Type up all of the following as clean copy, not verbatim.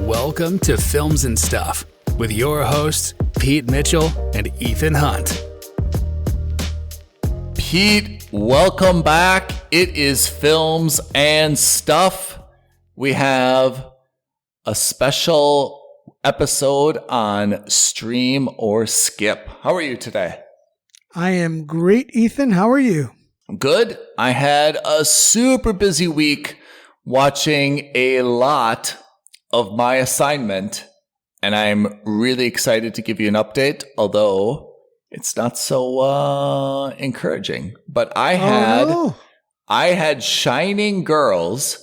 Welcome to Films and Stuff with your hosts, Pete Mitchell and Ethan Hunt. Pete, welcome back. It is Films and Stuff. We have a special episode on Stream or Skip. How are you today? I am great, Ethan. How are you? Good. I had a super busy week watching a lot of my assignment, and I'm really excited to give you an update, although it's not so encouraging. But I had Shining Girls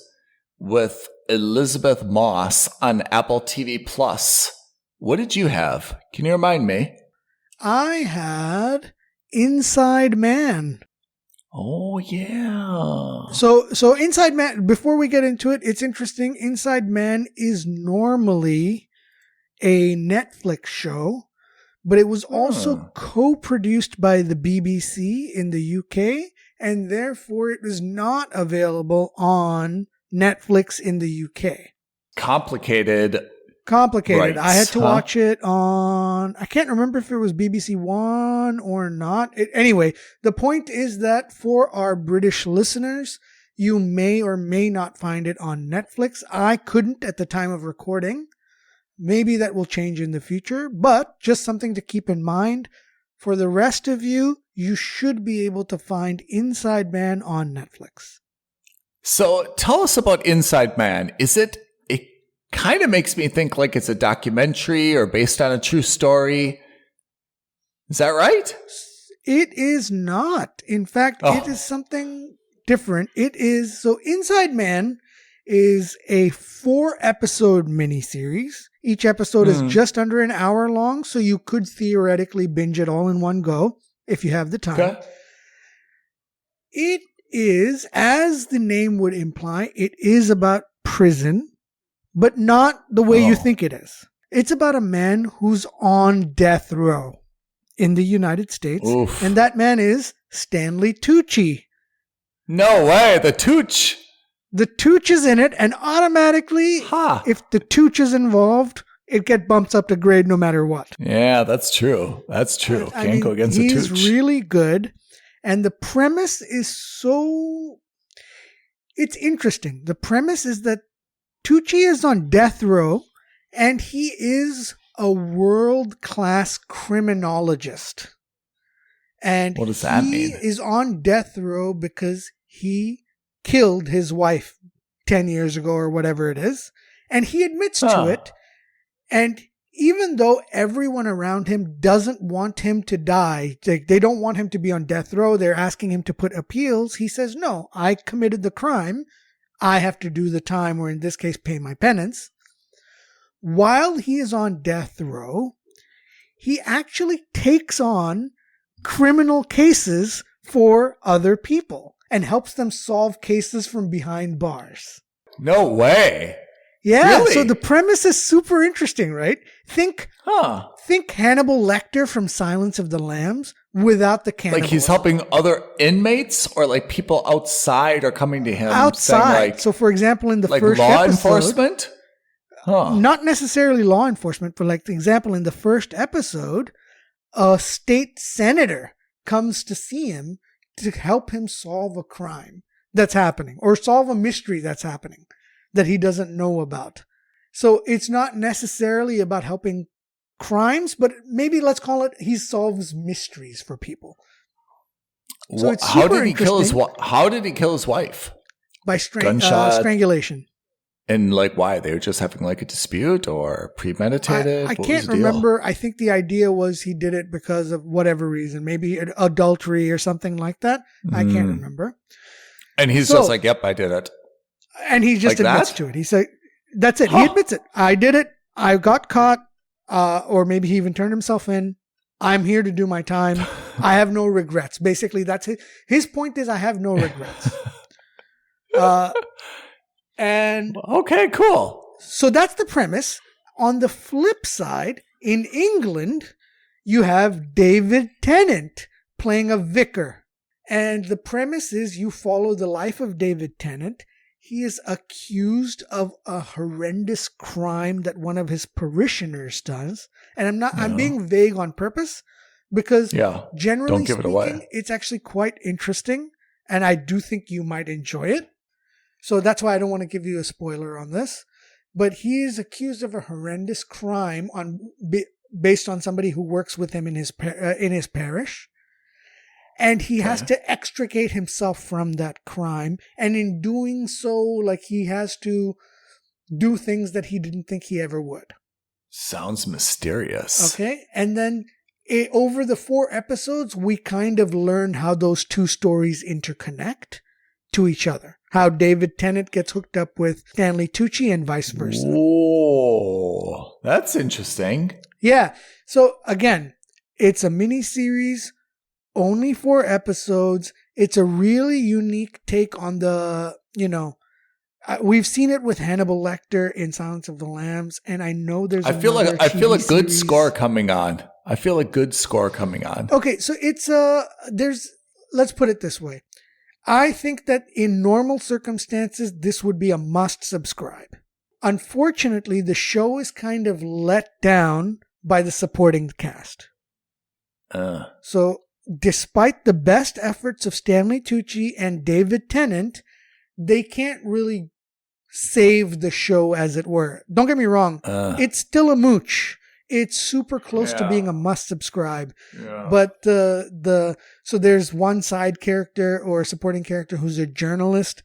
with Elizabeth Moss on Apple TV Plus. What did you have? Can you remind me? I had Inside Man. Oh, yeah. So Inside Man, before we get into it, it's interesting. Inside Man is normally a Netflix show, but it was also co-produced by the BBC in the UK, and therefore it is not available on Netflix in the UK. Complicated. Right. I had to watch it on, I can't remember if it was BBC One or not. Anyway, the point is that for our British listeners, you may or may not find it on Netflix. I couldn't at the time of recording. Maybe that will change in the future, but just something to keep in mind. For the rest of you, you should be able to find Inside Man on Netflix. So tell us about Inside Man. It kind of makes me think like it's a documentary or based on a true story. Is that right? It is not. In fact, It is something different. So Inside Man is a 4-episode miniseries. Each episode is just under an hour long, so you could theoretically binge it all in one go if you have the time. Okay. It is, as the name would imply, it is about prison, but not the way you think it is. It's about a man who's on death row in the United States. Oof. And that man is Stanley Tucci. No way, the Tooch. The Tooch is in it, and automatically, if the Tooch is involved, it bumps up to grade no matter what. Yeah, that's true. Can't go against the Tooch. He's really good, and the premise is it's interesting. The premise is that Tucci is on death row, and he is a world-class criminologist. And what does that mean? He is on death row because he killed his wife 10 years ago or whatever it is. And he admits to it. And even though everyone around him doesn't want him to die, they don't want him to be on death row, they're asking him to put appeals, he says, no, I committed the crime. I have to do the time, or in this case, pay my penance. While he is on death row, he actually takes on criminal cases for other people and helps them solve cases from behind bars. No way. Yeah, really? So the premise is super interesting, right? Think Hannibal Lecter from Silence of the Lambs without the cannibalism. Like he's helping other inmates, or like people outside are coming to him? Outside. So for example, in the first law episode, enforcement? Not necessarily law enforcement, but like the example in the first episode, a state senator comes to see him to help him solve a crime that's happening, or solve a mystery that's happening that he doesn't know about. So it's not necessarily about helping crimes, but maybe let's call it he solves mysteries for people. So it's how did he kill his wife? By strangulation. And like why? They were just having like a dispute or premeditated? I can't remember. I think the idea was he did it because of whatever reason, maybe adultery or something like that. I can't remember. And he's just like, yep, I did it. And he just admits to it. He said, that's it. He admits it. I did it. I got caught. Or maybe he even turned himself in. I'm here to do my time. I have no regrets. Basically, that's his point is I have no regrets. And okay, cool. So that's the premise. On the flip side, in England, you have David Tennant playing a vicar. And the premise is you follow the life of David Tennant. he is accused of a horrendous crime that one of his parishioners does. And I'm being vague on purpose because generally don't give it away. speaking, it's actually quite interesting. And I do think you might enjoy it. So that's why I don't want to give you a spoiler on this. But he is accused of a horrendous crime based on somebody who works with him in his parish. And he has to extricate himself from that crime. And in doing so, like, he has to do things that he didn't think he ever would. Sounds mysterious. Okay. And then over the 4 episodes, we kind of learn how those 2 stories interconnect to each other. How David Tennant gets hooked up with Stanley Tucci and vice versa. Whoa, that's interesting. Yeah. So again, it's a mini-series. Only 4 episodes. It's a really unique take on the, we've seen it with Hannibal Lecter in Silence of the Lambs, and I know there's I feel a good score coming on. Okay, so it's let's put it this way. I think that in normal circumstances, this would be a must subscribe. Unfortunately, the show is kind of let down by the supporting cast. So, despite the best efforts of Stanley Tucci and David Tennant, they can't really save the show, as it were. Don't get me wrong. It's still a mooch. It's super close to being a must subscribe. Yeah. But so there's one side character or supporting character who's a journalist,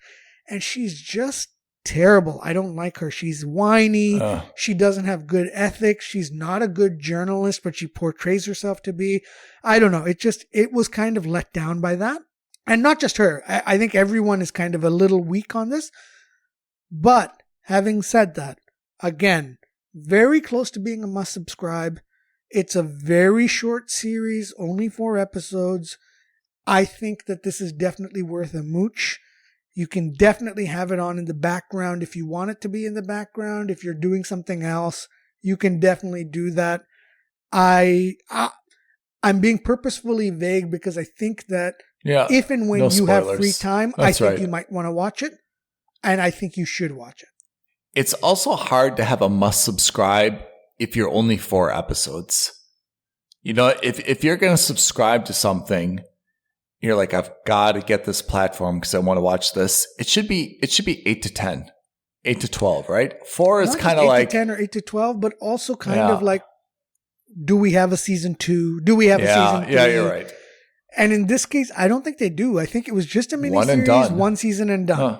and she's just terrible. I don't like her. She's whiny. She doesn't have good ethics. She's not a good journalist, but she portrays herself to be. I don't know. It was kind of let down by that. And not just her. I think everyone is kind of a little weak on this. But having said that, again, very close to being a must subscribe. It's a very short series, only 4 episodes. I think that this is definitely worth a mooch. You can definitely have it on in the background if you want it to be in the background. If you're doing something else, you can definitely do that. I'm being purposefully vague because I think that if and when you have free time, I think you might want to watch it. And I think you should watch it. It's also hard to have a must subscribe if you're only 4 episodes. If you're going to subscribe to something, you're like, I've got to get this platform because I want to watch this. It should be 8 to 10, 8 to 12, right? 4 is kind of like 8 to 10 or 8 to 12, but also kind of like, do we have a season 2? Do we have a season 3? Yeah, you're right. And in this case, I don't think they do. I think it was just a miniseries, 1 season and done.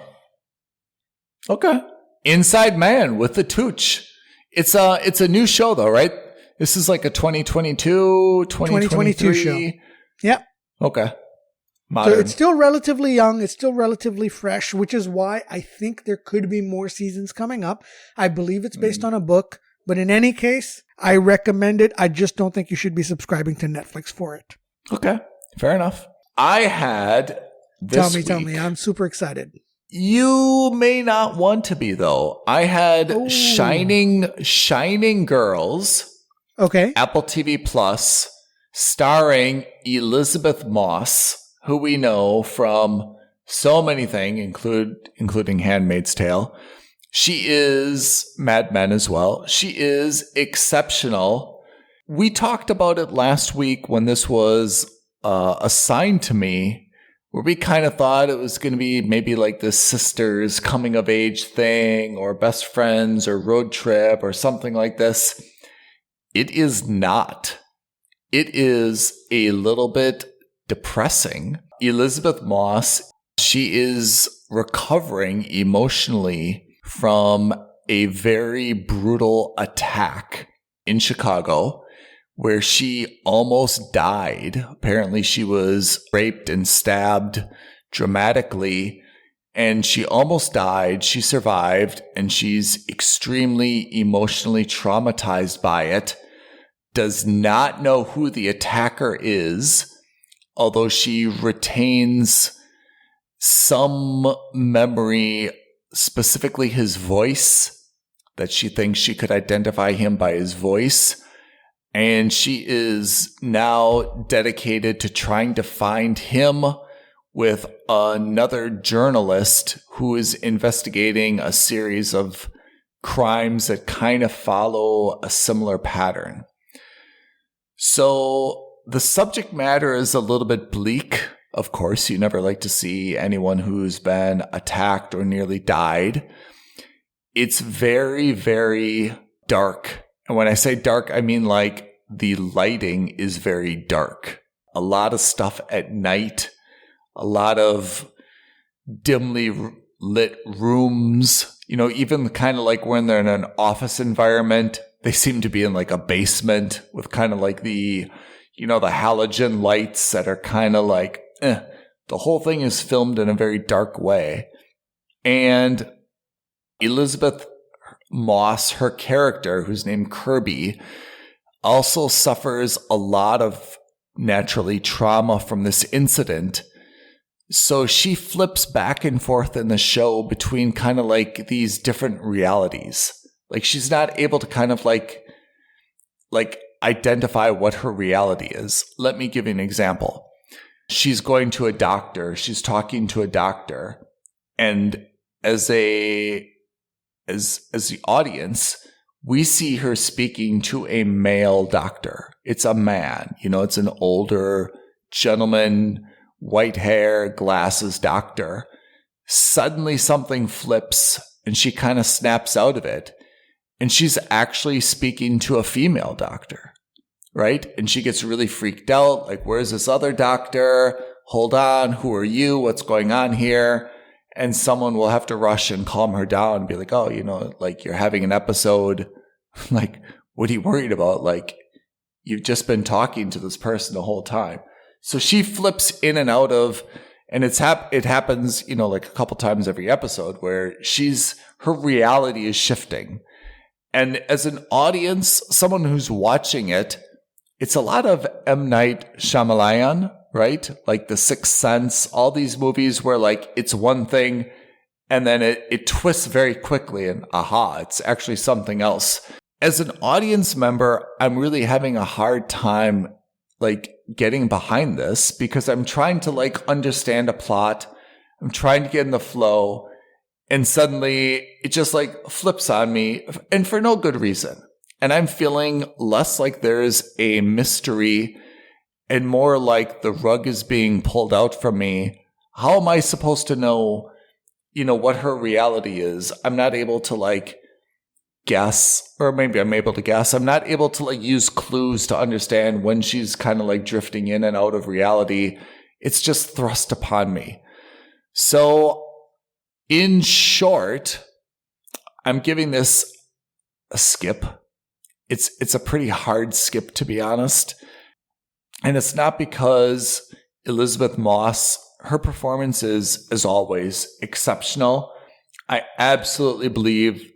Okay. Inside Man with the Tooch. It's a new show though, right? This is like a 2022 show. Yep. Okay. Modern. So it's still relatively young. It's still relatively fresh, which is why I think there could be more seasons coming up. I believe it's based on a book, but in any case, I recommend it. I just don't think you should be subscribing to Netflix for it. Okay. Fair enough. I had this week. Tell me. I'm super excited. You may not want to be, though. I had Shining Girls. Okay. Apple TV Plus, starring Elizabeth Moss, who we know from so many things, including Handmaid's Tale. She is Mad Men as well. She is exceptional. We talked about it last week when this was assigned to me, where we kind of thought it was going to be maybe like this sisters coming of age thing or best friends or road trip or something like this. It is not. It is a little bit depressing. Elizabeth Moss, she is recovering emotionally from a very brutal attack in Chicago where she almost died. Apparently she was raped and stabbed dramatically, and she almost died. She survived, and she's extremely emotionally traumatized by it. Does not know who the attacker is, although she retains some memory, specifically his voice, that she thinks she could identify him by his voice. And she is now dedicated to trying to find him with another journalist who is investigating a series of crimes that kind of follow a similar pattern. So the subject matter is a little bit bleak. Of course, you never like to see anyone who's been attacked or nearly died. It's very, very dark. And when I say dark, I mean like the lighting is very dark. A lot of stuff at night, a lot of dimly lit rooms, even kind of like when they're in an office environment, they seem to be in like a basement with kind of like the halogen lights that are kind of like, The whole thing is filmed in a very dark way. And Elizabeth Moss, her character, who's named Kirby, also suffers a lot of naturally trauma from this incident. So she flips back and forth in the show between kind of like these different realities. Like she's not able to kind of like identify what her reality is. Let me give you an example. She's going to a doctor. She's talking to a doctor. And as the audience, we see her speaking to a male doctor. It's a man, it's an older gentleman, white hair, glasses doctor. Suddenly something flips and she kind of snaps out of it. And she's actually speaking to a female doctor, right? And she gets really freaked out. Like, where's this other doctor? Hold on. Who are you? What's going on here? And someone will have to rush and calm her down and be like, oh, like you're having an episode. Like, what are you worried about? Like, you've just been talking to this person the whole time. So she flips in and out of, and it happens, like a couple times every episode where her reality is shifting. And as an audience, someone who's watching it, it's a lot of M. Night Shyamalan, right? Like The Sixth Sense, all these movies where like it's one thing and then it twists very quickly and it's actually something else. As an audience member, I'm really having a hard time like getting behind this because I'm trying to like understand a plot. I'm trying to get in the flow. And suddenly it just like flips on me and for no good reason. And I'm feeling less like there's a mystery and more like the rug is being pulled out from me. How am I supposed to know, what her reality is? I'm not able to like guess, or maybe I'm able to guess. I'm not able to like use clues to understand when she's kind of like drifting in and out of reality. It's just thrust upon me. So in short, I'm giving this a skip. It's a pretty hard skip, to be honest. And it's not because Elizabeth Moss, her performance is, as always, exceptional. I absolutely believe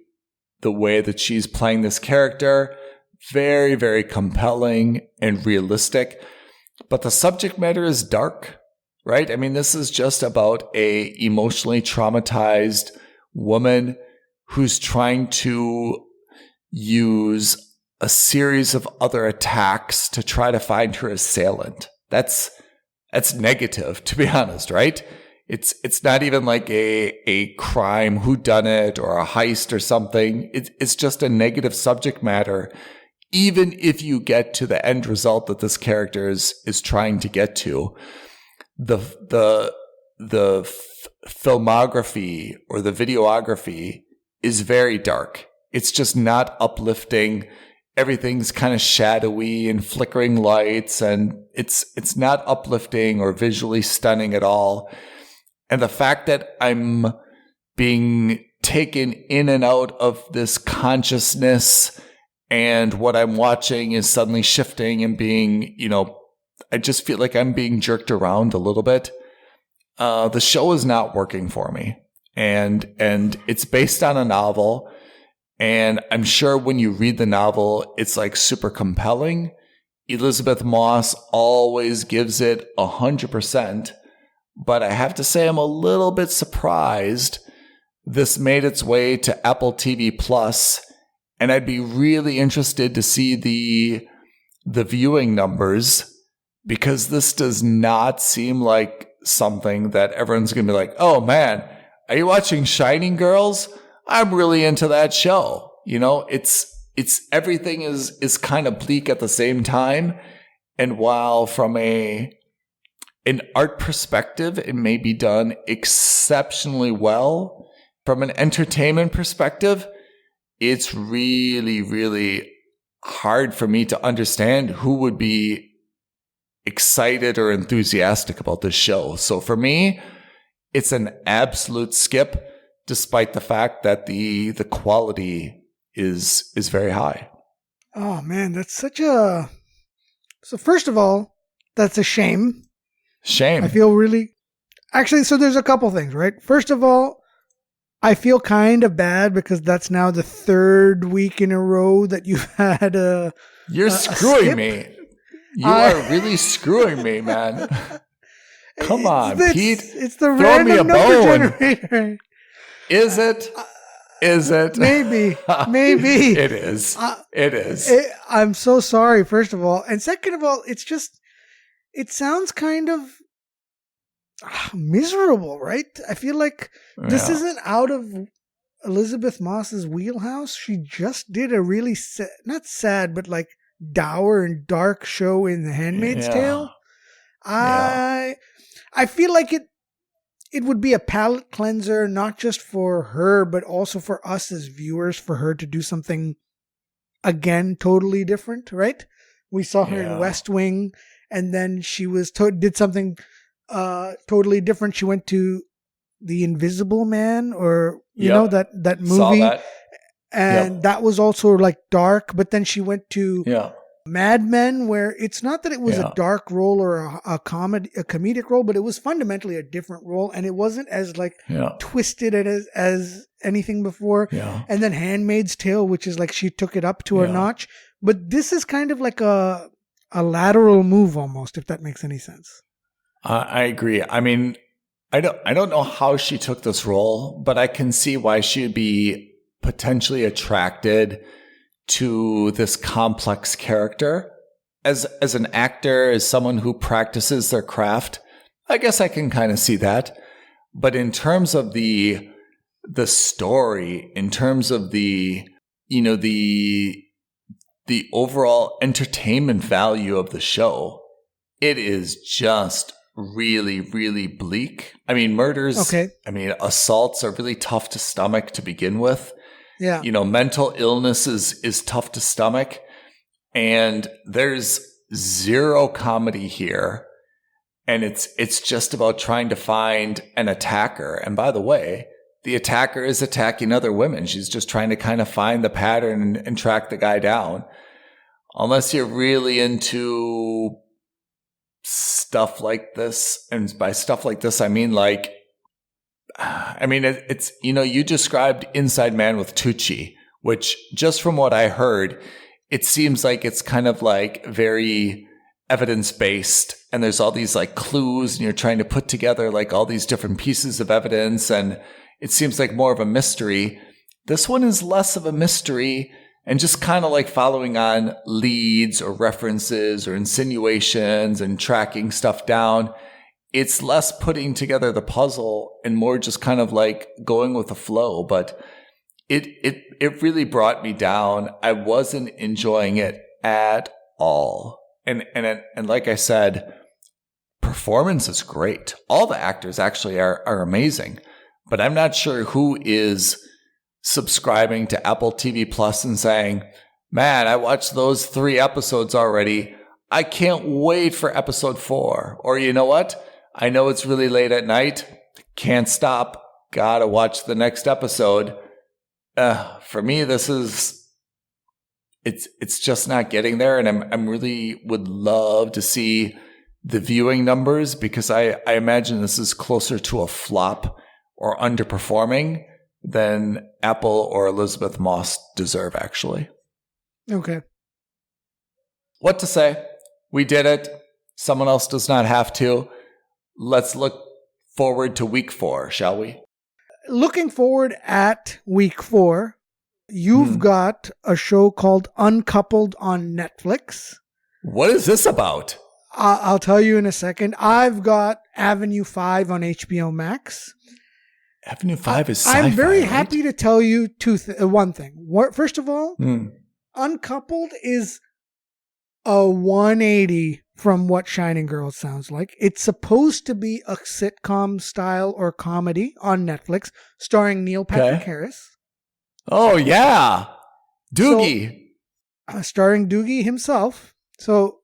the way that she's playing this character, very, very compelling and realistic. But the subject matter is dark. Right? I mean, this is just about a emotionally traumatized woman who's trying to use a series of other attacks to try to find her assailant. That's negative, to be honest, right? It's not even like a crime whodunit or a heist or something. It's just a negative subject matter, even if you get to the end result that this character is trying to get to. The filmography or the videography is very dark. It's just not uplifting. Everything's kind of shadowy and flickering lights, and it's not uplifting or visually stunning at all. And the fact that I'm being taken in and out of this consciousness and what I'm watching is suddenly shifting and being, I just feel like I'm being jerked around a little bit. The show is not working for me. And it's based on a novel. And I'm sure when you read the novel, it's like super compelling. Elizabeth Moss always gives it 100%. But I have to say I'm a little bit surprised this made its way to Apple TV Plus. And I'd be really interested to see the viewing numbers, because this does not seem like something that everyone's going to be like, oh man, are you watching Shining Girls? I'm really into that show. You know, it's everything is kind of bleak at the same time. And while from an art perspective, it may be done exceptionally well, from an entertainment perspective, it's really, really hard for me to understand who would be excited or enthusiastic about this show. So for me, it's an absolute skip, despite the fact that the quality is very high. Oh man, that's such a... So first of all, that's a shame. Shame. I feel really... Actually, so there's a couple things, right? First of all, I feel kind of bad because that's now the third week in a row that you've had You're screwing me. You are really screwing me, man. Come on, Pete. It's the throw random me a number bone. generator. Is it? Is it? Maybe. It is. It is. I'm so sorry, first of all. And second of all, it's just, it sounds kind of miserable, right? I feel like this isn't out of Elizabeth Moss's wheelhouse. She just did a really, not sad, but like dour and dark show in The Handmaid's Tale. I feel like it would be a palate cleanser, not just for her, but also for us as viewers, for her to do something, again, totally different, right? We saw her in West Wing, and then she did something totally different. She went to The Invisible Man, or, you know, that movie. Saw that. And that was also like dark, but then she went to Mad Men, where it's not that it was a dark role or a comedic role, but it was fundamentally a different role, and it wasn't as like twisted as anything before. And then Handmaid's Tale, which is like she took it up to a notch, but this is kind of like a lateral move almost, if that makes any sense. I agree. I mean, I don't know how she took this role, but I can see why she would be potentially attracted to this complex character. As an actor, as someone who practices their craft, I guess I can kind of see that. But in terms of the story, in terms of the overall entertainment value of the show, it is just really, really bleak. I mean, assaults are really tough to stomach to begin with. Yeah. You know, mental illness is tough to stomach. And there's zero comedy here. And it's just about trying to find an attacker. And by the way, the attacker is attacking other women. She's just trying to kind of find the pattern and track the guy down. Unless you're really into stuff like this. And by stuff like this, I mean it's, you know, you described Inside Man with Tucci, which just from what I heard, it seems like it's kind of like very evidence-based, and there's all these like clues, and you're trying to put together like all these different pieces of evidence, and it seems like more of a mystery. This one is less of a mystery and just kind of like following on leads or references or insinuations and tracking stuff down. It's less putting together the puzzle and more just kind of like going with the flow. But it really brought me down. I wasn't enjoying it at all. And like I said, performance is great. All the actors actually are amazing. But I'm not sure who is subscribing to Apple TV Plus and saying, man, I watched those 3 episodes already. I can't wait for episode 4. Or you know what? I know it's really late at night. Can't stop. Gotta watch the next episode. For me, it's just not getting there. And I'm really would love to see the viewing numbers, because I imagine this is closer to a flop or underperforming than Apple or Elizabeth Moss deserve, actually. Okay. What to say? We did it. Someone else does not have to. Let's look forward to week 4, shall we? Looking forward at week 4, you've got a show called Uncoupled on Netflix. What is this about? I'll tell you in a second. I've got Avenue 5 on HBO Max. Avenue 5 is sci-fi, I'm very right? happy to tell you one thing. First of all, Uncoupled is a 180 from what Shining Girls sounds like. It's supposed to be a sitcom style or comedy on Netflix starring Neil Patrick Harris. Oh, yeah. Doogie. So, starring Doogie himself. So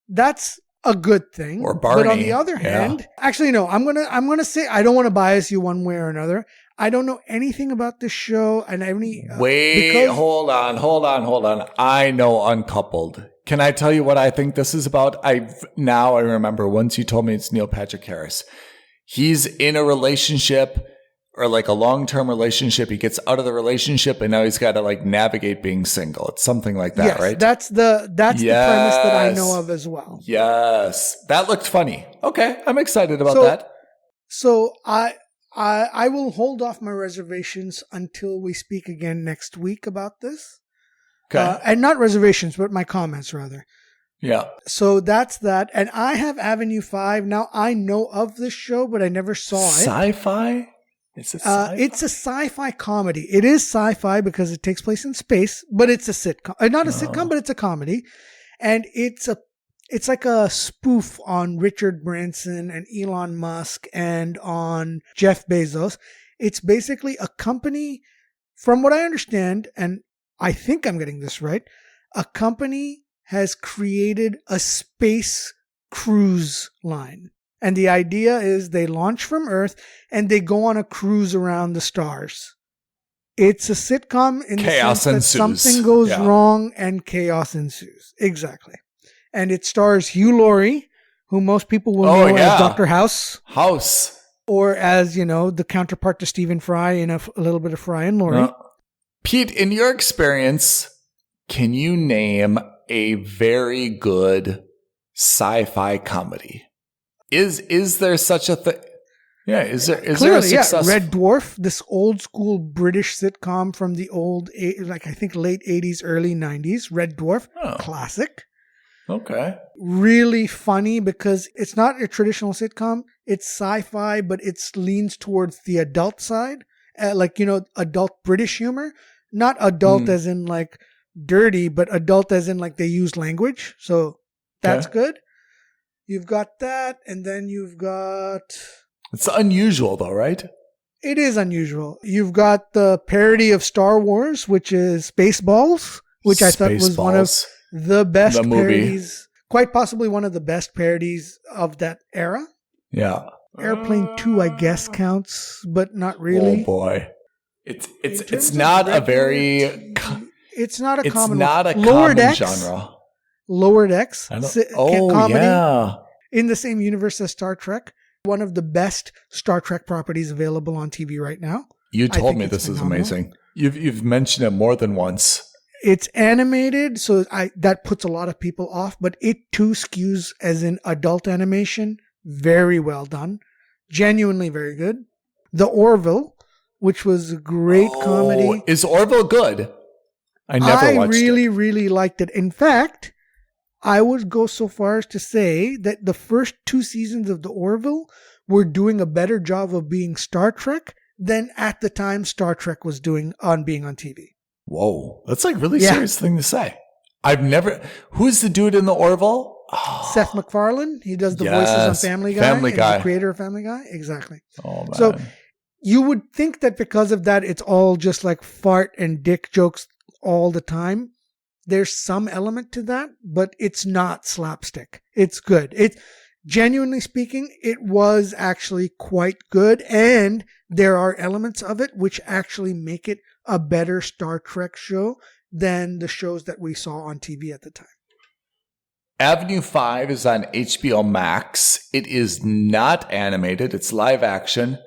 that's a good thing. Or Barney. But on the other hand, actually, no, I'm gonna say, I don't want to bias you one way or another. I don't know anything about this show. And hold on. I know Uncoupled. Can I tell you what I think this is about? I remember once you told me it's Neil Patrick Harris. He's in a relationship or like a long-term relationship. He gets out of the relationship and now he's got to like navigate being single. It's something like that, yes, right? That's the premise that I know of as well. Yes. That looked funny. Okay. I'm excited about that. So I will hold off my reservations until we speak again next week about this. Okay. And not reservations, but my comments rather. Yeah. So that's that. And I have Avenue 5. Now I know of this show, but I never saw it. Sci-fi? It's a sci-fi? It's a sci-fi comedy. It is sci-fi because it takes place in space, but it's a sitcom. Not a sitcom, but it's a comedy. And it's like a spoof on Richard Branson and Elon Musk and on Jeff Bezos. It's basically a company, from what I understand, and I think I'm getting this right, a company has created a space cruise line. And the idea is they launch from Earth and they go on a cruise around the stars. It's a sitcom in chaos the sense that ensues. Something goes wrong and chaos ensues. Exactly. And it stars Hugh Laurie, who most people will know as Dr. House. Or as, the counterpart to Stephen Fry in a little bit of Fry and Laurie. Pete, in your experience, can you name a very good sci-fi comedy? Is there such a thing? Yeah, is there a success? Red Dwarf, this old school British sitcom from the I think late 80s, early 90s. Red Dwarf, classic. Okay. Really funny because it's not a traditional sitcom. It's sci-fi, but it leans towards the adult side. Adult British humor. Not adult as in like dirty, but adult as in like they use language. So that's good. You've got that, and then you've got... It's unusual though, right? It is unusual. You've got the parody of Star Wars, which is Spaceballs, which I thought was one of the best parodies. Quite possibly one of the best parodies of that era. Yeah. Airplane 2, I guess, counts, but not really. Oh boy. It's not a very... It's not a it's common... not a Lower common Decks, genre. Lower Decks. Comedy yeah. in the same universe as Star Trek. One of the best Star Trek properties available on TV right now. You told me this is amazing. You've mentioned it more than once. It's animated, so that puts a lot of people off, but it too skews as in adult animation. Very well done. Genuinely very good. The Orville, which was a great comedy. Is Orville good? I never watched it. I really liked it. In fact, I would go so far as to say that the first 2 seasons of The Orville were doing a better job of being Star Trek than at the time Star Trek was doing on being on TV. Whoa. That's like really serious thing to say. Who's the dude in The Orville? Oh. Seth MacFarlane. He does the voices on Family Guy. Family Guy. The creator of Family Guy. Exactly. Oh, man. So you would think that because of that, it's all just like fart and dick jokes all the time. There's some element to that, but it's not slapstick. It's good. Genuinely speaking, it was actually quite good. And there are elements of it which actually make it a better Star Trek show than the shows that we saw on TV at the time. Avenue 5 is on HBO Max. It is not animated. It's live action.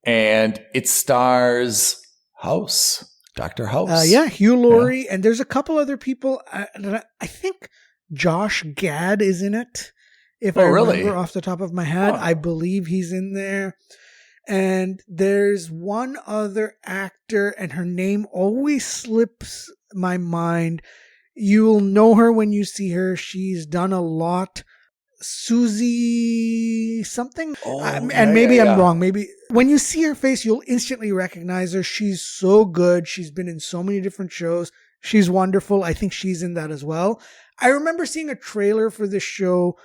And it stars Dr. House. Hugh Laurie. And there's a couple other people. I think Josh Gad is in it. If I remember off the top of my head, I believe he's in there. And there's one other actor, and her name always slips my mind. You'll know her when you see her. She's done a lot. Susie something. I'm wrong. Maybe when you see her face, you'll instantly recognize her. She's so good. She's been in so many different shows. She's wonderful. I think she's in that as well. I remember seeing a trailer for this show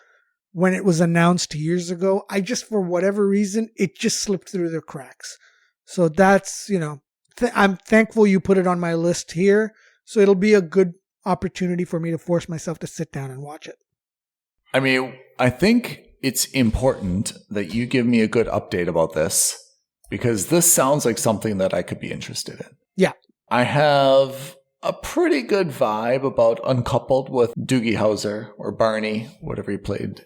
when it was announced years ago. For whatever reason, it just slipped through the cracks. So that's, I'm thankful you put it on my list here. So it'll be a good opportunity for me to force myself to sit down and watch it. I mean, I think it's important that you give me a good update about this because this sounds like something that I could be interested in. Yeah. I have a pretty good vibe about Uncoupled with Doogie Howser or Barney, whatever he played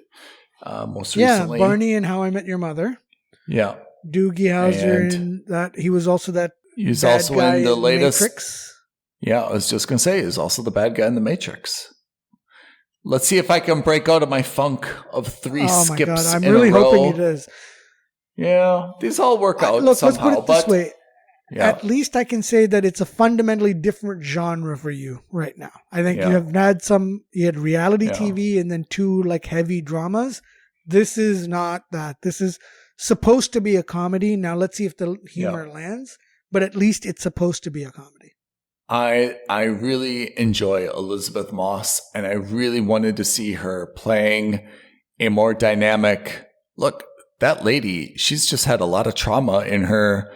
most recently. Yeah, Barney in How I Met Your Mother. Yeah. Doogie Howser in that. He was also that He's bad also guy in the latest. Matrix. Yeah, I was just going to say, he's also the bad guy in The Matrix. Let's see if I can break out of my funk of three skips in a row. Oh my God, I'm really hoping he does. Yeah, these all work out look, somehow. Let's put it this way. Yeah. At least I can say that it's a fundamentally different genre for you right now. I think you had reality TV and then 2 like heavy dramas. This is not that. This is supposed to be a comedy. Now let's see if the humor lands, but at least it's supposed to be a comedy. I really enjoy Elizabeth Moss, and I really wanted to see her playing a more dynamic. Look, that lady, she's just had a lot of trauma in her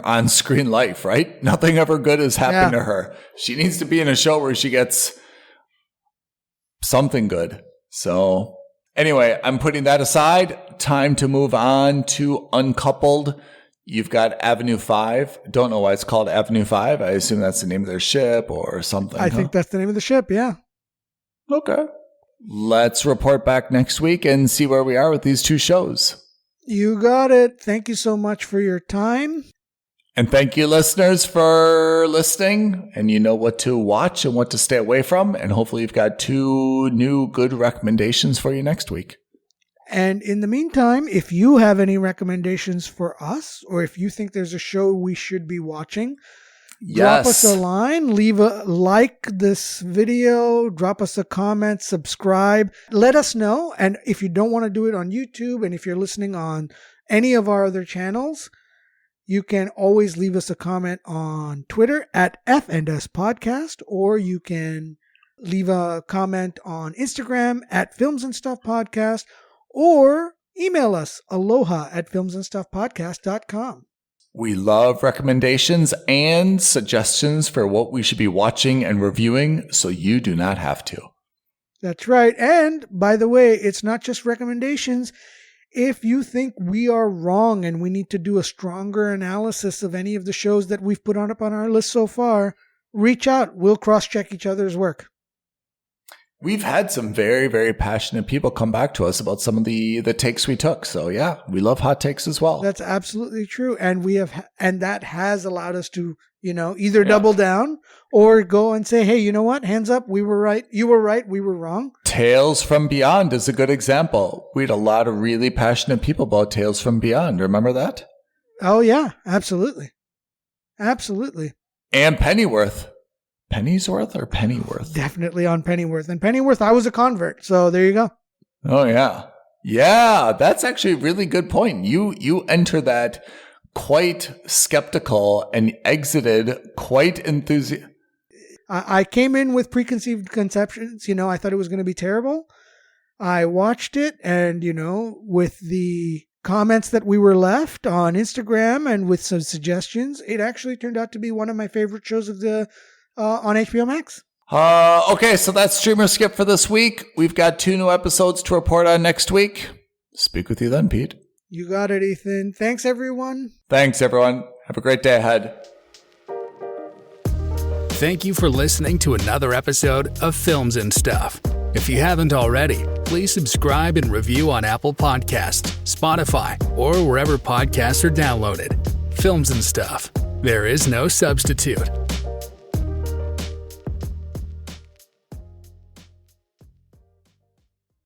on-screen life, right? Nothing ever good has happened to her. She needs to be in a show where she gets something good. So anyway, I'm putting that aside. Time to move on to Uncoupled. You've got Avenue 5. Don't know why it's called Avenue 5. I assume that's the name of their ship or something. I think that's the name of the ship, yeah. Okay. Let's report back next week and see where we are with these 2 shows. You got it. Thank you so much for your time. And thank you, listeners, for listening. And you know what to watch and what to stay away from. And hopefully you've got 2 new good recommendations for you next week. And in the meantime, if you have any recommendations for us, or if you think there's a show we should be watching, drop us a line, leave a like this video, drop us a comment, subscribe, let us know. And if you don't want to do it on YouTube, and if you're listening on any of our other channels, you can always leave us a comment on Twitter at F&S Podcast, or you can leave a comment on Instagram at Films and Stuff Podcast, or email us aloha at filmsandstuffpodcast.com. We love recommendations and suggestions for what we should be watching and reviewing, so you do not have to. That's right. And by the way, it's not just recommendations. If you think we are wrong and we need to do a stronger analysis of any of the shows that we've put up on our list so far, reach out. We'll cross-check each other's work. We've had some very, very passionate people come back to us about some of the takes we took. So yeah, we love hot takes as well. That's absolutely true. And that has allowed us to, either double down or go and say, hey, you know what? Hands up. We were right. You were right. We were wrong. Tales from Beyond is a good example. We had a lot of really passionate people about Tales from Beyond. Remember that? Oh yeah, absolutely. Absolutely. And Pennyworth. Pennyworth or Pennyworth? Definitely on Pennyworth. And Pennyworth, I was a convert. So there you go. Oh, yeah. Yeah, that's actually a really good point. You entered that quite skeptical and exited quite enthusiastic. I came in with preconceived conceptions. I thought it was going to be terrible. I watched it and, with the comments that we were left on Instagram and with some suggestions, it actually turned out to be one of my favorite shows of the on HBO Max. Okay, so that's Streamer Skip for this week. We've got 2 new episodes to report on next week. Speak with you then, Pete. You got it, Ethan. Thanks, everyone. Thanks, everyone. Have a great day ahead. Thank you for listening to another episode of Films and Stuff. If you haven't already, please subscribe and review on Apple Podcasts, Spotify, or wherever podcasts are downloaded. Films and Stuff. There is no substitute.